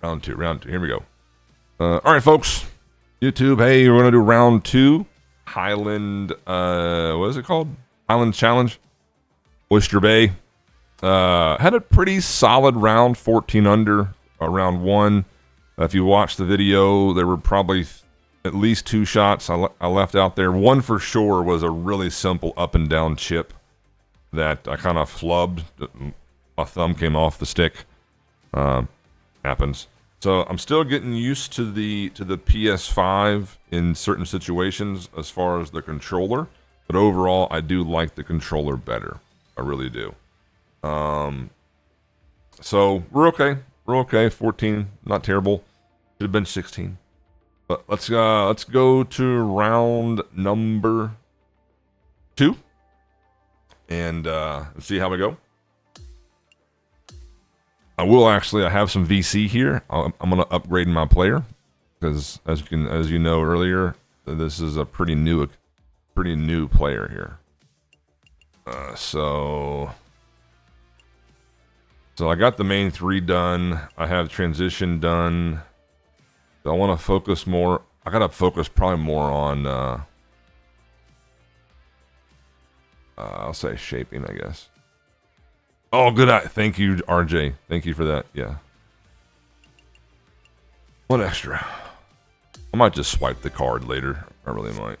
Round two. Here we go. All right, folks. YouTube, hey, we're going to do round two. Highland, what is it called? Highlands Challenge. Oyster Bay. Had a pretty solid round, 14 under, round one. If you watched the video, there were probably at least 2 shots I left out there. One for sure was a really simple up and down chip that I kind of flubbed. My thumb came off the stick. Happens. So I'm still getting used to the PS5 in certain situations as far as the controller, but overall I do like the controller better. I really do. So we're okay. 14, not terrible. Should have been 16. But let's go to round number 2, and let's see how we go. I have some VC here. I'm going to upgrade my player because as you know earlier, this is a pretty new player here. So I got the main 3 done. I have transition done. So I want to focus more. I got to focus probably more on I'll say shaping, I guess. Oh, good eye. Thank you, RJ. Thank you for that. Yeah. One extra. I might just swipe the card later. I really might.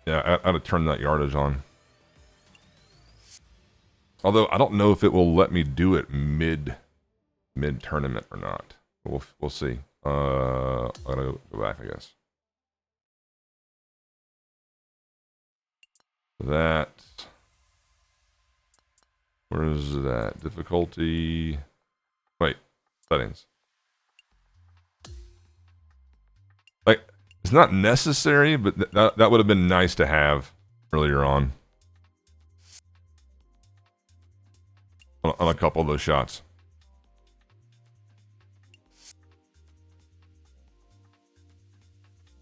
Yeah, I had to turn that yardage on. Although I don't know if it will let me do it mid tournament or not. We'll see. I gotta go back, I guess. That. Where is that? Difficulty. Wait, settings. Like, it's not necessary, but that would have been nice to have earlier on a couple of those shots.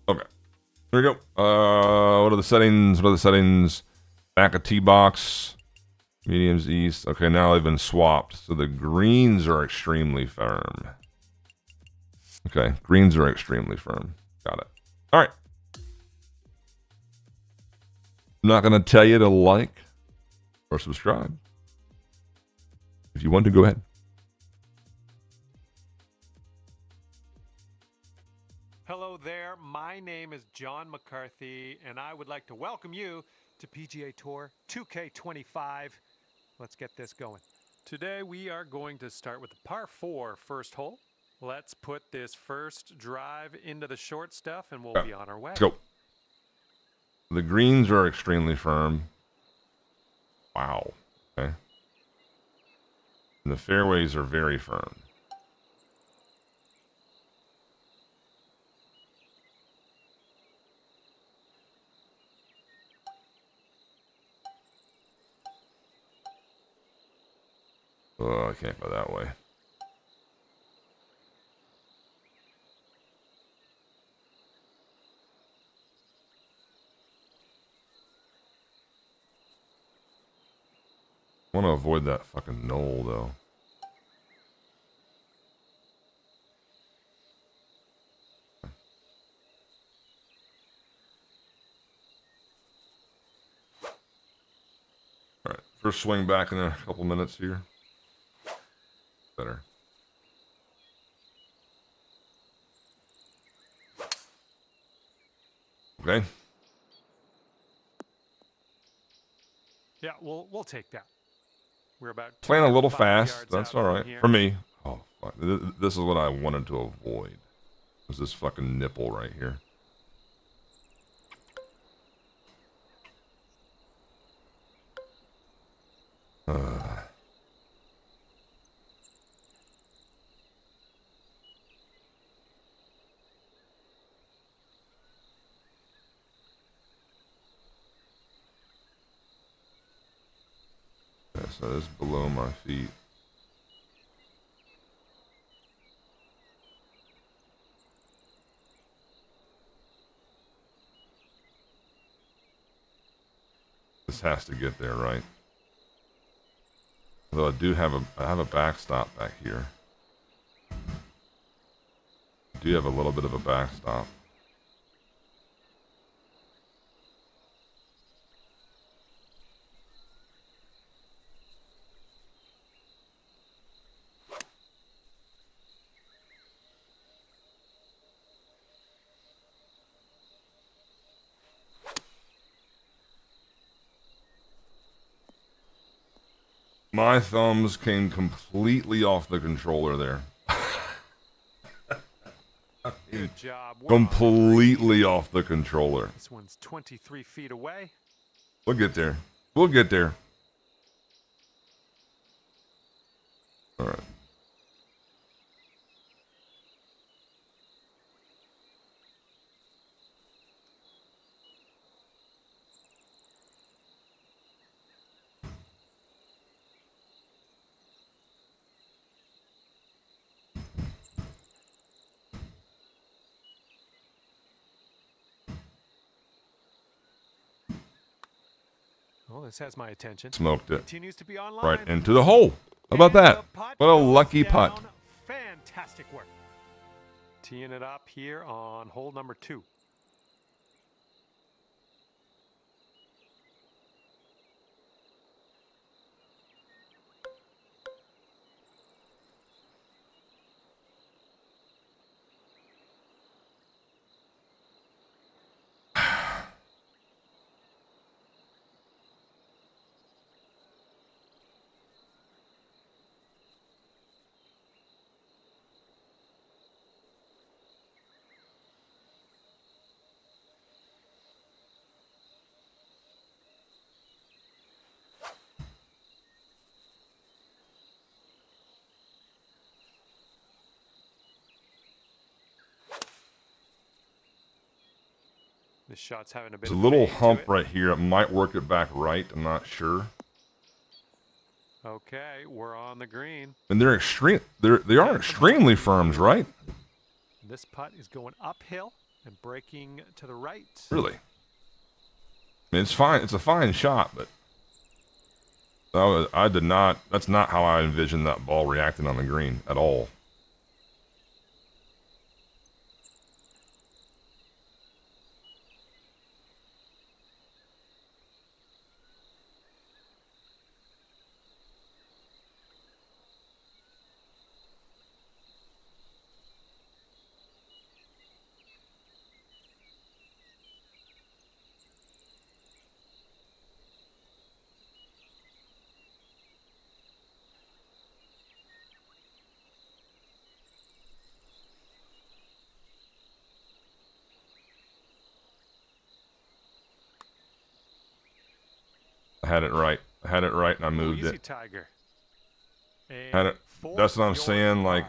Okay, here we go. What are the settings? Back of tee box. Mediums east. Okay, now they've been swapped. So the greens are extremely firm. Okay, greens are extremely firm. Got it. All right. I'm not going to tell you to like or subscribe. If you want to, go ahead. Hello there. My name is John McCarthy, and I would like to welcome you to PGA Tour 2K25. Let's get this going. Today we are going to start with the par 4 first hole. Let's put this first drive into the short stuff and we'll be on our way. Let's go. The greens are extremely firm. Wow. Okay. And the fairways are very firm. Oh, I can't go that way. I want to avoid that fucking knoll, though. Alright, first swing back in a couple minutes here. Better. Okay. Yeah, we'll take that. We're about playing a little fast. That's all right for me. Oh, fuck. This is what I wanted to avoid. Was this fucking nipple right here? Okay, so this is below my feet. This has to get there, right? Although I have a backstop back here. do have a little bit of a backstop. My thumbs came completely off the controller there. Good job. Completely off the controller. This one's 23 feet away. We'll get there. We'll get there. All right. Well, this has my attention. Smoked it. Continues to be online. Right into the hole. How about that? What a lucky putt. Fantastic work. Teeing it up here on hole number 2. This shot's having a bit There's a of little fade to hump it. right here. It might work it back right. I'm not sure. Okay, we're on the green. And they're extreme. They are extremely firms, right? This putt is going uphill and breaking to the right. Really. I mean, it's fine. It's a fine shot, but I did not. That's not how I envisioned that ball reacting on the green at all. I had it right. I had it right, and I moved Easy, it. Tiger. Had it. That's what I'm saying. Like,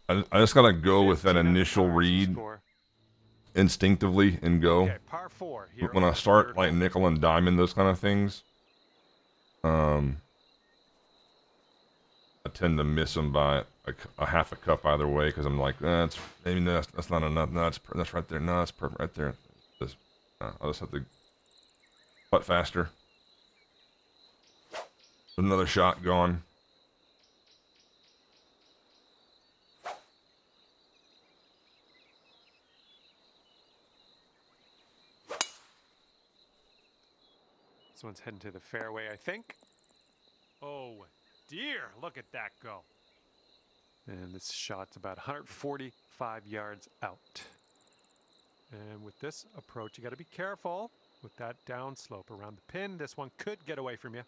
I just gotta go with that initial read instinctively and go. Okay, par 4 here When I start like nickel and diamond, those kind of things, I tend to miss them by a half a cup either way because I'm like, that's maybe that's not enough. No, that's right there. No, that's perfect right there. I'll just have to putt faster. Another shot gone. This one's heading to the fairway, I think. Oh, dear. Look at that go. And this shot's about 145 yards out. And with this approach, you got to be careful with that downslope around the pin. This one could get away from you.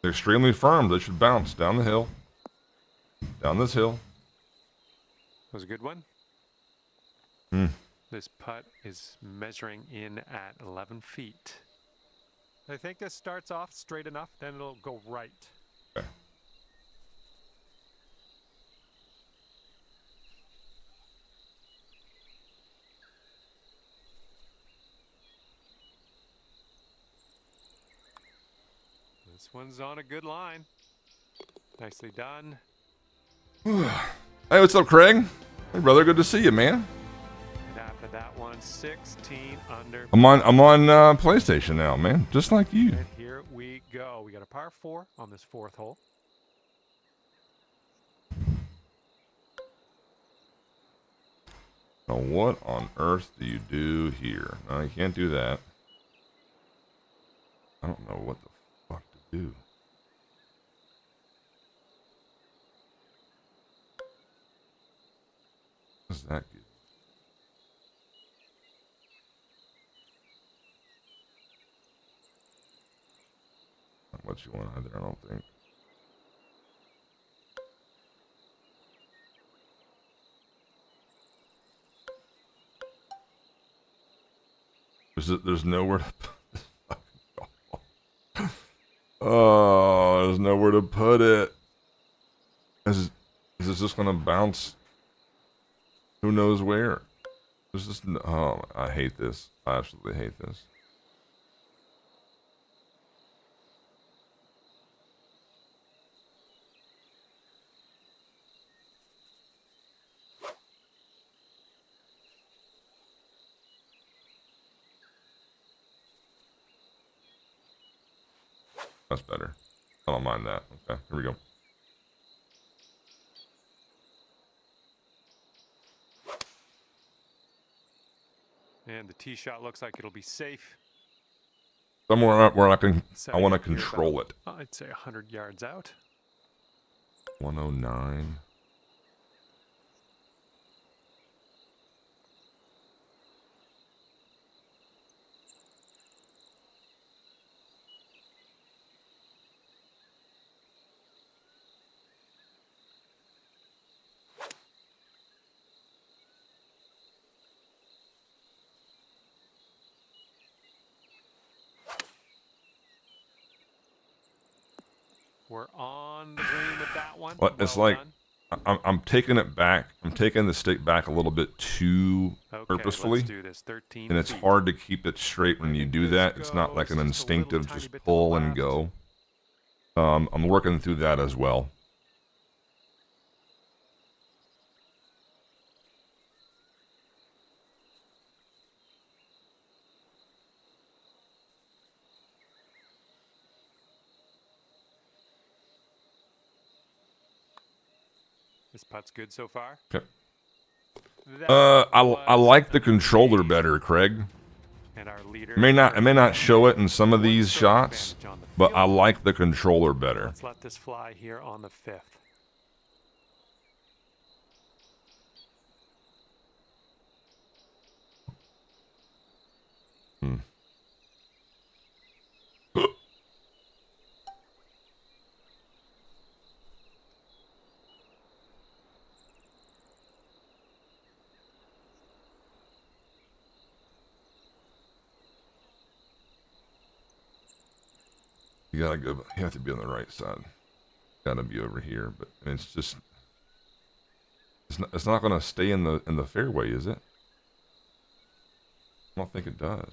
They're extremely firm. They should bounce down the hill. Down this hill. That was a good one. This putt is measuring in at 11 feet. I think this starts off straight enough, then it'll go right. Okay. This one's on a good line. Nicely done. Hey, what's up, Craig? Hey, brother, good to see you, man. And after that one, 16 under. I'm on PlayStation now, man, just like you. And here we go. We got a par 4 on this 4th hole. Now, what on earth do you do here? No, you can't do that. I don't know what the fuck to do. What's that good? Not what you want either, I don't think. There's nowhere to put this fucking ball. Oh, there's nowhere to put it. Is this just gonna bounce? Who knows where? There's just oh, I hate this. I absolutely hate this. That's better. I don't mind that. Okay, here we go. And the tee shot looks like it'll be safe. Somewhere where I want to Setting up here control about, it. I'd say 100 yards out. 109. We're on the green with that one. Well, it's Well like done. I'm taking it back. I'm taking the stick back a little bit too Okay, purposefully, let's do this. 13 and it's feet. hard to keep it straight when you do that. It's not like an Goes just a instinctive little tiny just bit to the pull and left. go. I'm working through that as well. This putt's good so far. Okay. That I was like the controller amazing. better, Craig. And our leader It may not show it in some of one these stroke shots, advantage on the but I field. like the controller better. Let's let this fly here on the 5th. Hmm. You gotta go. You have to be on the right side. Gotta be over here, but it's just it's not gonna stay in the fairway, is it? I don't think it does.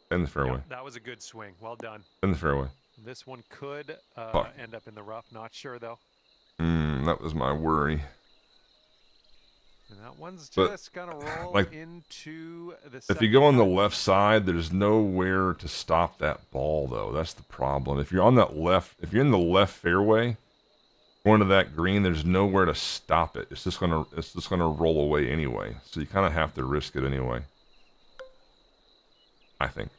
In the fairway. Yep, that was a good swing. Well done. In the fairway. This one could Fuck. end up in the rough. Not sure, though. That was my worry. And that one's But, just going to roll like, into the If you go on the left side, there's nowhere to stop that ball, though. That's the problem. If you're on that left, if you're in the left fairway, going to that green, there's nowhere to stop it. It's just gonna roll away anyway. So you kind of have to risk it anyway. I think.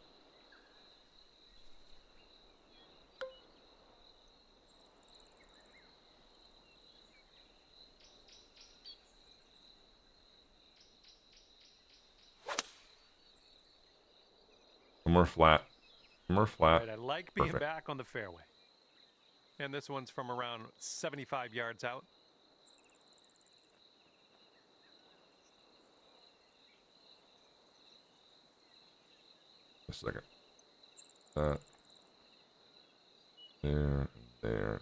More flat. More flat. Right, I like being Perfect. back on the fairway. And this one's from around 75 yards out. A second. That. There. There.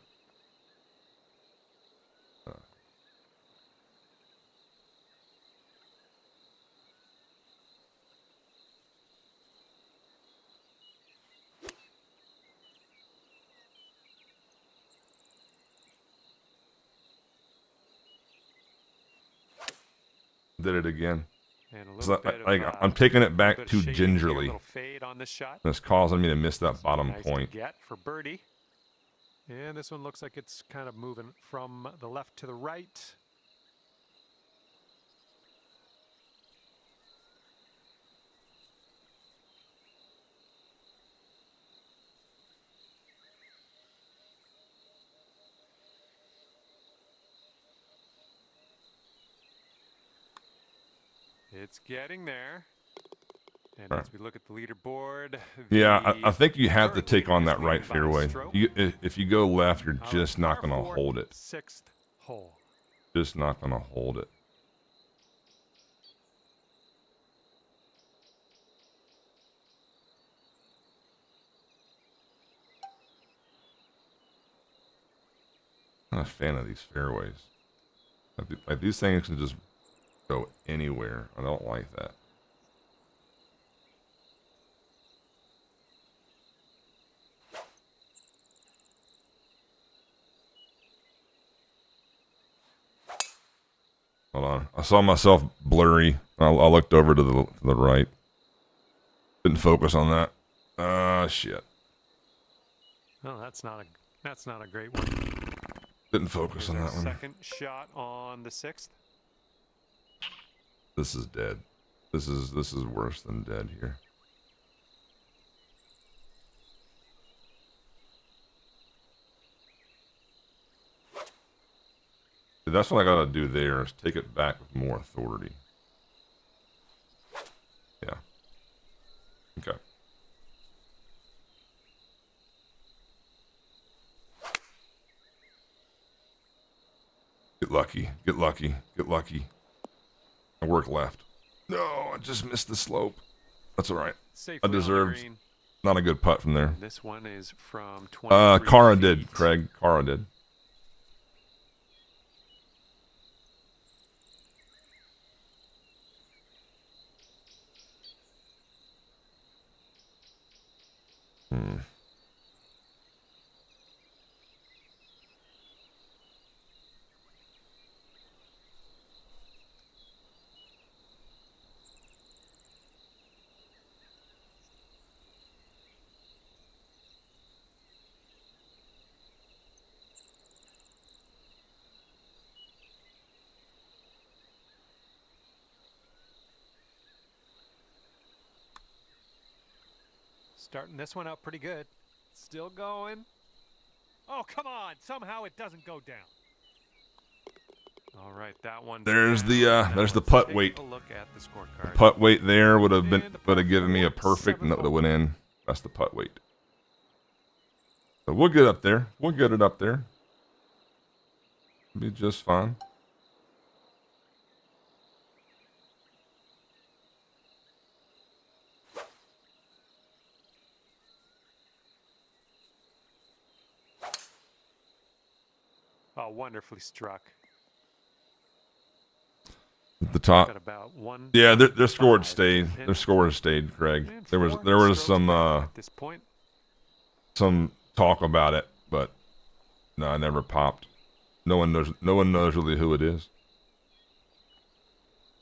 Did it again. And a So little bit of, I'm taking it back bit of too shading gingerly. here, a little fade on this shot. That's causing me to miss that bottom Nice point. to get for birdie. And this one looks like it's kind of moving from the left to the right. It's getting there. And as we look at the leaderboard, Yeah, I think you have to take on that right fairway. If you go left, you're just not going to hold it. Sixth hole. Just not going to hold it. I'm not a fan of these fairways. Like these things can just go anywhere. I don't like that. Hold on. I saw myself blurry. I looked over to the right. Didn't focus on that. Ah, shit. Oh, that's not a great one. Didn't focus on that one. Second shot on the sixth. This is dead. This is worse than dead here. That's what I gotta do there, is take it back with more authority. Yeah. Okay. Get lucky. Get lucky. Get lucky. I work left. No, I just missed the slope. That's all right. I deserved not a good putt from there. This one is from 23 Cara feet. did, Craig. Cara did. Starting this one out pretty good. Still going. Oh, come on. Somehow it doesn't go down. All right, that one. There's down. there's the putt weight. Take a look at the scorecard. Putt weight there would have And given me a perfect, and that would have went in. That's the putt weight. So we'll get up there. We'll get it up there. Be just fine. Oh, wonderfully struck. At the top. Got about one. Yeah, their score had 5. stayed. Their score had stayed, Craig. And There was 4 strokes some back at this point. some talk about it, but no, I never popped. No one knows really who it is.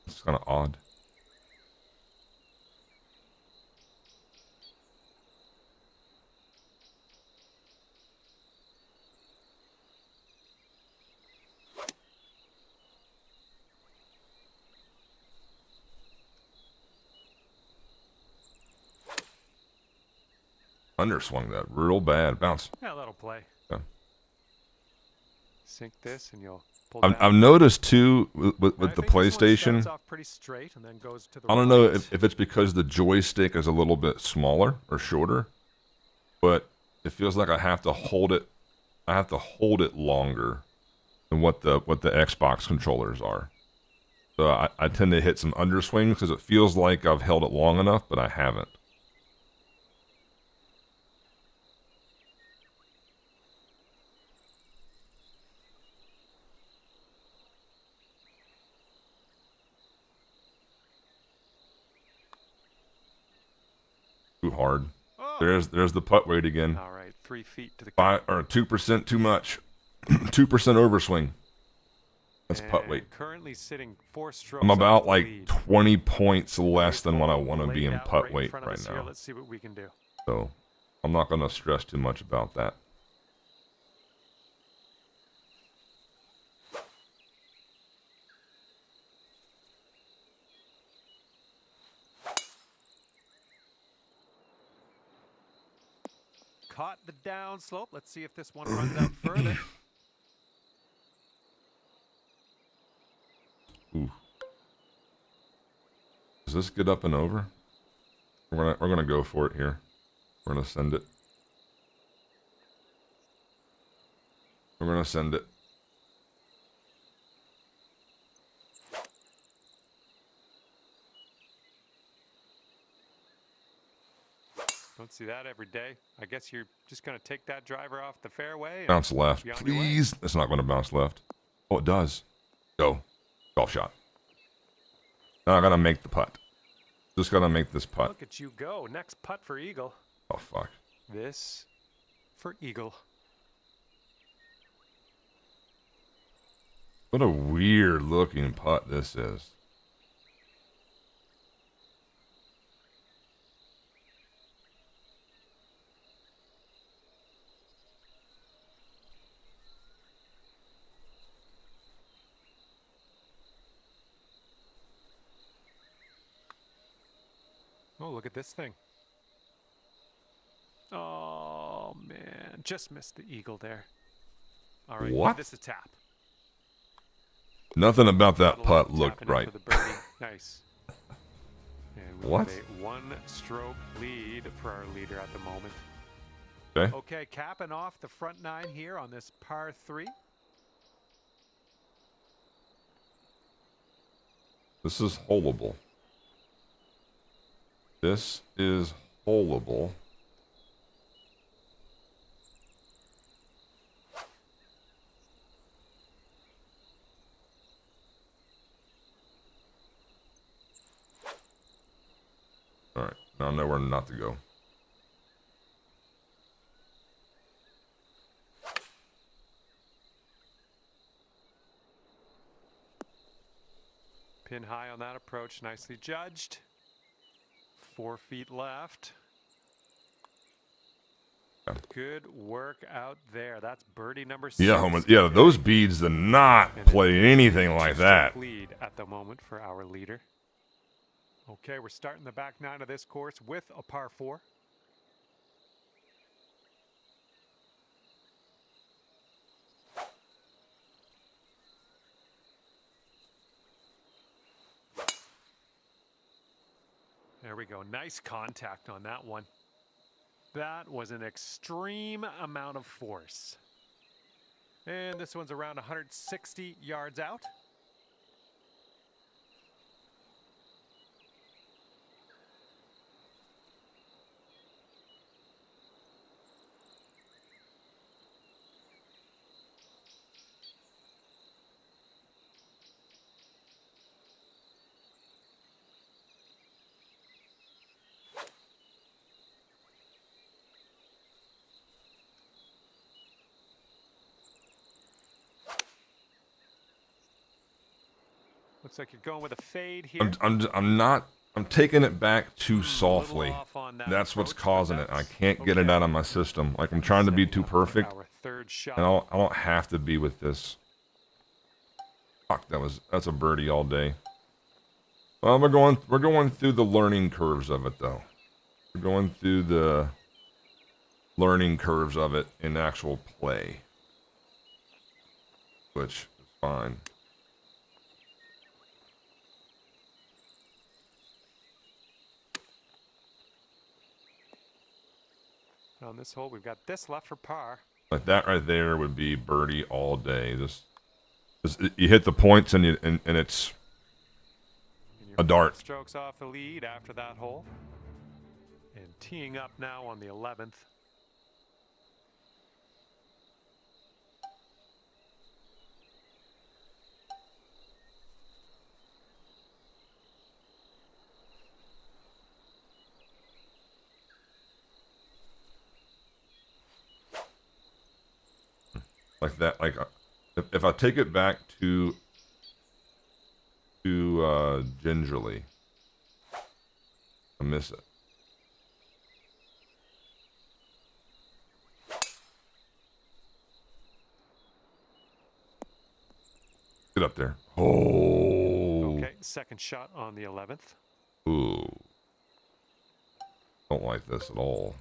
It's kind of odd. Underswung that real bad. Bounce. Yeah, that'll play. Yeah. Sink this and you'll pull I've noticed too with I the think this one PlayStation. starts off pretty straight and then goes to the I don't know right. if it's because the joystick is a little bit smaller or shorter, but it feels like I have to hold it. I have to hold it longer than what the Xbox controllers are. So I tend to hit some underswings because it feels like I've held it long enough, but I haven't. Too hard. Oh. There's the putt weight again. All right, 3 feet to the 2% too much. 2% overswing. That's putt weight. Currently sitting 4 strokes. I'm about off the like lead. 20 points less than what I Hole want to laid be in out putt right weight front of right us here. now. Let's see what we can do. So I'm not going to stress too much about that. Caught the down slope. Let's see if this one runs out further. Ooh. Does this get up and over? We're gonna go for it here. We're gonna send it. We're gonna send it. Don't see that every day. I guess you're just going to take that driver off the fairway. And Bounce left, be on your way. please. It's not going to bounce left. Oh, it does. Go. Golf shot. Now I gotta make the putt. Just gotta make this putt. Look at you go. Next putt for Eagle. Oh, fuck. This for Eagle. What a weird looking putt this is. Oh, look at this thing. Oh, man. Just missed the Eagle there. All right. What? Give this a tap. Nothing about that Not a lot putt of looked tapping in right. for the birdie. Nice. And we What? have a 1-stroke lead for our leader at the moment. Okay. Okay, capping off the front 9 here on this par 3. This is holeable. This is holeable. All right, now I know where not to go. Pin high on that approach, nicely judged. 4 feet left. Yeah. Good work out there. That's birdie number 6. Yeah, those beads did not play anything like that. Lead at the moment for our leader. Okay, we're starting the back 9 of this course with a par 4. There we go. Nice contact on that one. That was an extreme amount of force. And this one's around 160 yards out. Looks like you're going with a fade here. I'm taking it back too softly. Off on that That's what's approach, causing but it. I that's can't get it okay. out of my system. Like I'm trying to be too Setting up perfect, Our third shot. and I don't have to be with this. Fuck, that's a birdie all day. Well, we're going through the learning curves of it though. We're going through the learning curves of it in actual play, which is fine. On this hole, we've got this left for par. Like that right there would be birdie all day. You hit the points and it's And you're a dart. 5 strokes off the lead after that hole. And teeing up now on the 11th. like that. Like if I take it back to gingerly, I miss it. Get up there. Oh. Okay, second shot on the 11th. Ooh. Don't like this at all.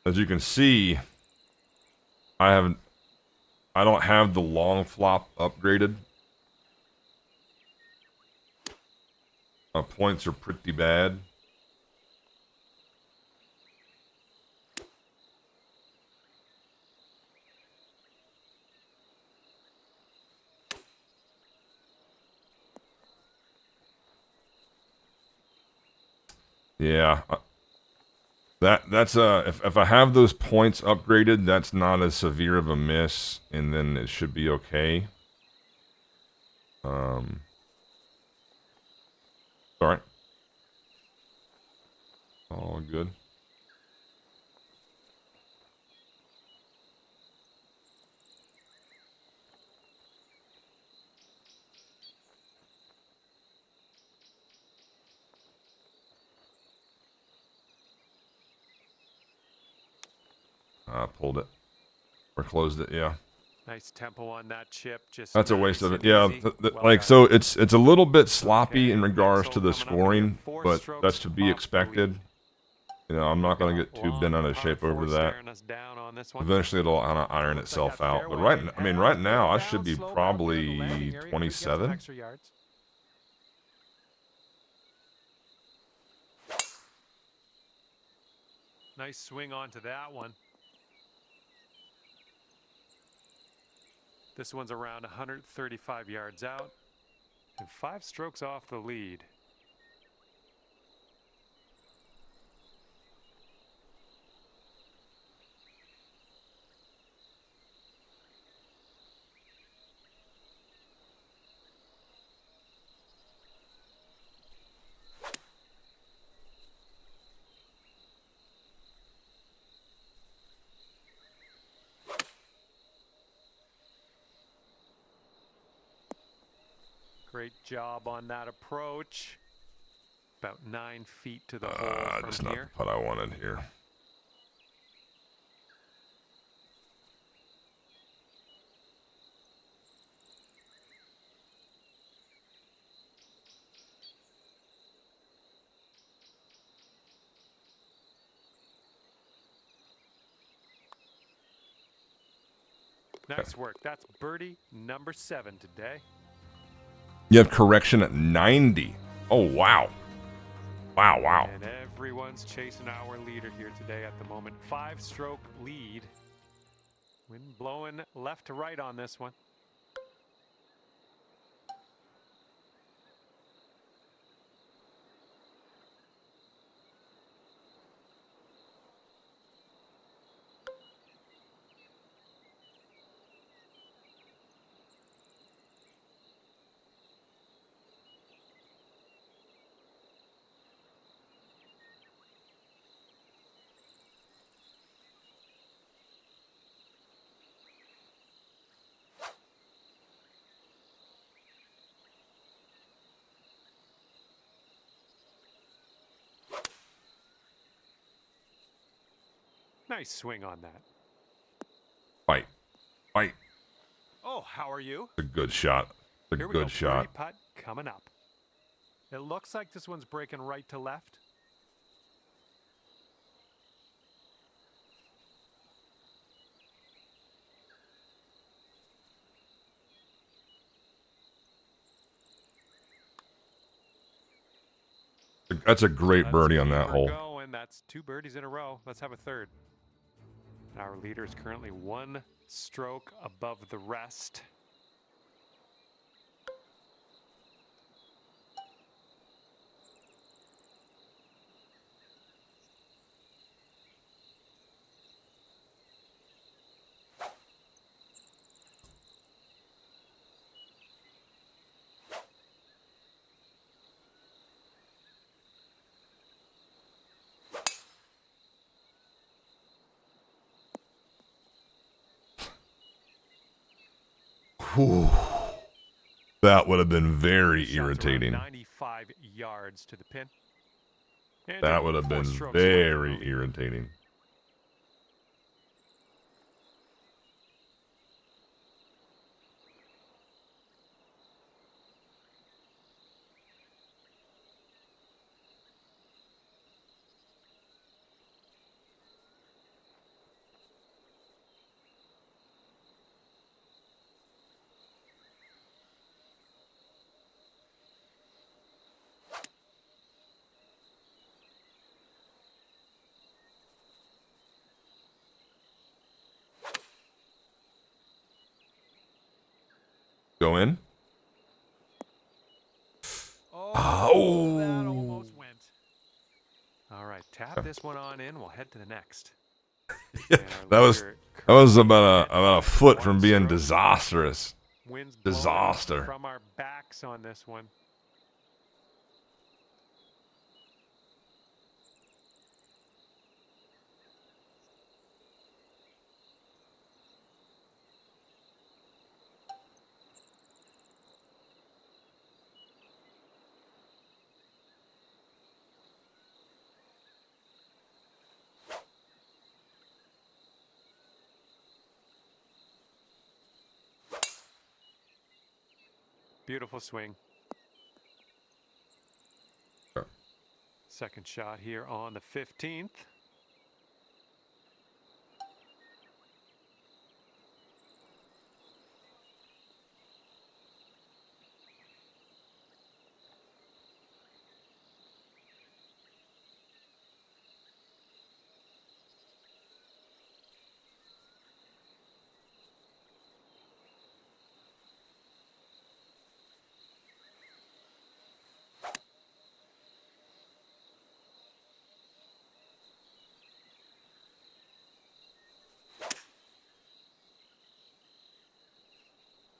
As you can see, I don't have the long flop upgraded. My points are pretty bad. Yeah. That's if I have those points upgraded, that's not as severe of a miss, and then it should be okay. Sorry. All good. I pulled it. Or closed it, yeah. Nice tempo on that chip. Just That's a waste nice of it. and Yeah, easy. Well like done. so it's a little bit sloppy in Okay, regards next to hole the coming up here. scoring, 4 but strokes that's to be off the expected. lead. You know, I'm not going to Got get a too bent long out of par shape over 4 that. staring us down on this one. Eventually it'll kind of iron Looks like itself that out. But fairway I mean, right has now I broken should down, be slope out there in the probably landing area. Could get some 27. extra yards. Nice swing onto that one. This one's around 135 yards out and 5 strokes off the lead. Great job on that approach. About 9 feet to the hole That's from not here. the putt I wanted here. Nice work. That's birdie number 7 today. You have correction at 90. Oh, wow. Wow. And everyone's chasing our leader here today at the moment. 5-stroke lead. Wind blowing left to right on this one. Nice swing on that. Fight. Oh, how are you? It's a good shot. It's a Here we go. good shot. Birdie putt coming up. It looks like this one's breaking right to left. That's a great Let's birdie on keep that her hole. going. That's 2 birdies in a row. Let's have a third. Our leader is currently 1 stroke above the rest. Whew. That would have been very Shots around irritating. 95 yards to the pin. And That would have 4 been strokes away from the very lead. irritating. Go in. Oh, that almost went. All right, tap this one on in. We'll head to the next. Yeah, And that our was leader about a currently foot at from 1 being stroke. disastrous. Winds blowing Disaster. from our backs on this one. Beautiful swing. Okay. Second shot here on the 15th.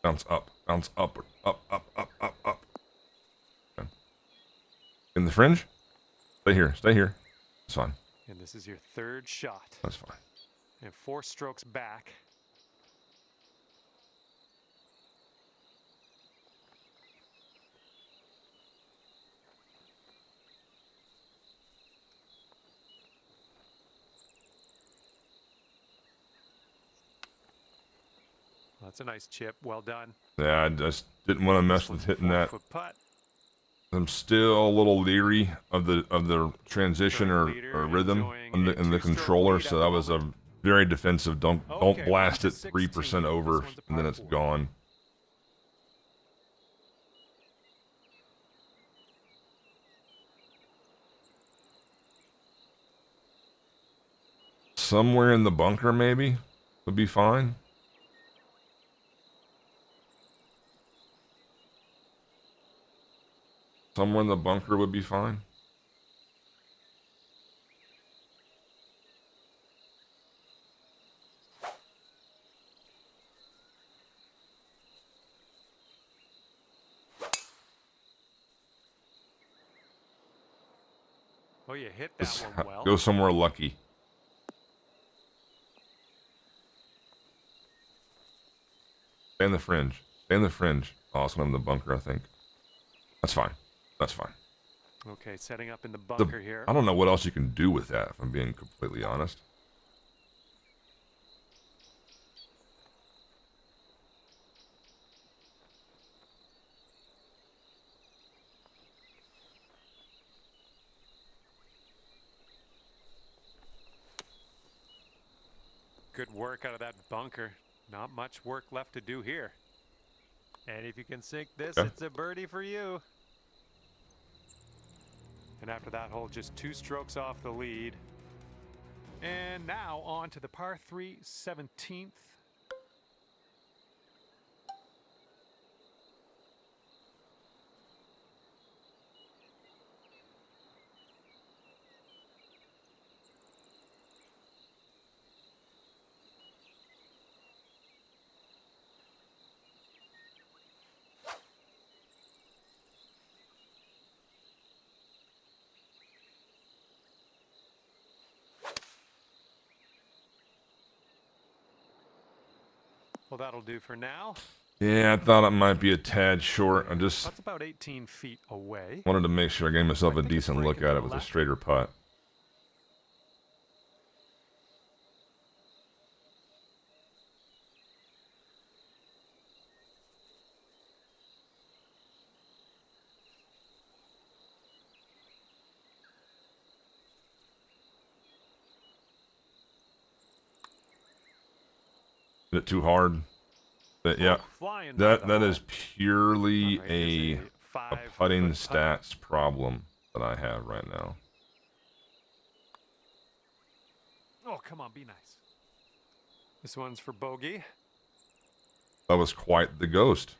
Bounce up, up, up. Okay. In the fringe? Stay here, stay here. It's fine. And this is your third shot. That's fine. And 4 strokes back. Well, that's a nice chip. Well done. Yeah, I just didn't want to mess This with one's a hitting that. 4-foot putt. I'm still a little leery of the transition or Leader rhythm enjoying in a the 2-stroke controller, lead so at that the was a moment. very defensive. Don't Okay, blast on it to 3% 16. over This one's a and then par it's 4. gone. Somewhere in the bunker maybe would be fine. Somewhere in the bunker would be fine. Oh, you hit that Let's one well. go somewhere lucky. Stay in the fringe. Stay in the fringe. Oh, it's one in the bunker, I think. That's fine. That's fine. Okay, setting up in the bunker here. I don't know what else you can do with that, if I'm being completely honest. Good work out of that bunker. Not much work left to do here. And if you can sink this, Okay. it's a birdie for you. And after that hole, just 2 strokes off the lead. And now on to the par 3 17th. Well, that'll do for now. Yeah, I thought it might be a tad short. I just That's about 18 feet away. wanted to make sure I gave myself I a think it's decent look breaking at to it the with a left. straighter putt. Is it too hard? But yeah, Flying by the that hole. is purely All right, here's a 5 putting foot putt. stats problem that I have right now. Oh, come on, be nice. This one's for bogey. That was quite the ghost.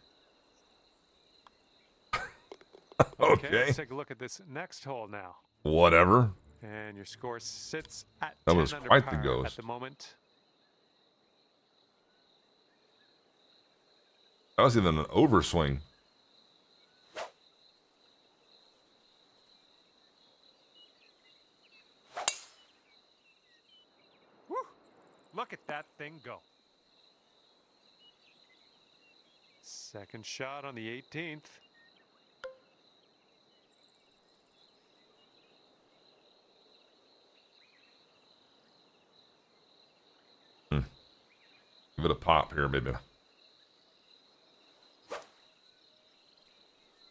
Okay, Okay, let's take a look at this next hole now. whatever. And your score sits at That 10 was under quite the par ghost. at the moment. That was even an overswing. Woo! Look at that thing go. Second shot on the 18th. Give it a pop here, baby.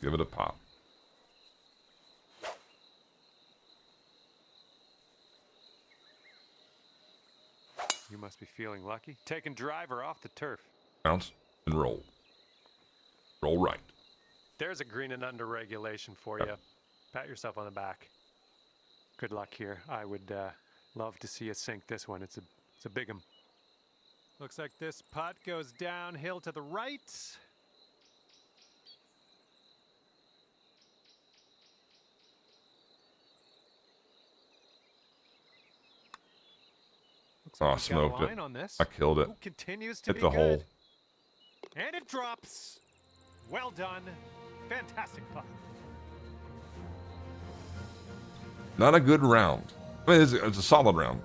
Give it a pop. You must be feeling lucky. Taking driver off the turf. Bounce and roll. Roll right. There's a green and under regulation for you. Pat yourself on the back. Good luck here. I would love to see you sink this one. It's a big 'em. Looks like this putt goes downhill to the right. Looks Oh, like he's got a smoked it. line on this. I killed it. Who continues to Hit be the good. hole. And it drops. Well done. Fantastic putt. Not a good round. I mean, it's a solid round.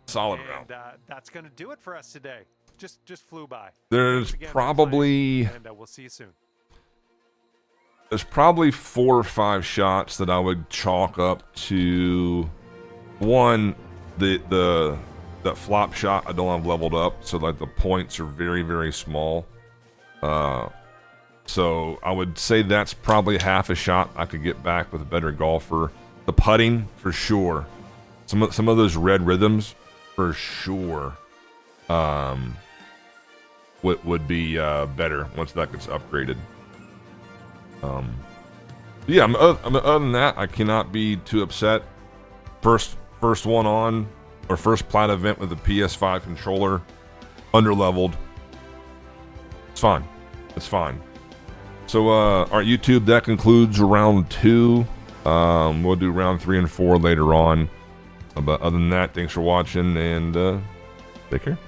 Solid round. And that's going to do it for us today. Just flew by. There's Thanks again for probably playing, and we'll see you soon. there's probably 4 or 5 shots that I would chalk up to one, that flop shot I don't have leveled up, so like the points are very, very small. So I would say that's probably half a shot I could get back with a better golfer. The putting for sure. Some of those red rhythms for sure. Would be better once that gets upgraded. Yeah, other than that, I cannot be too upset. First one on, or first plat event with the PS5 controller, underleveled. It's fine. It's fine. So, all right, YouTube, that concludes round 2. We'll do round 3 and 4 later on. But other than that, thanks for watching, and take care.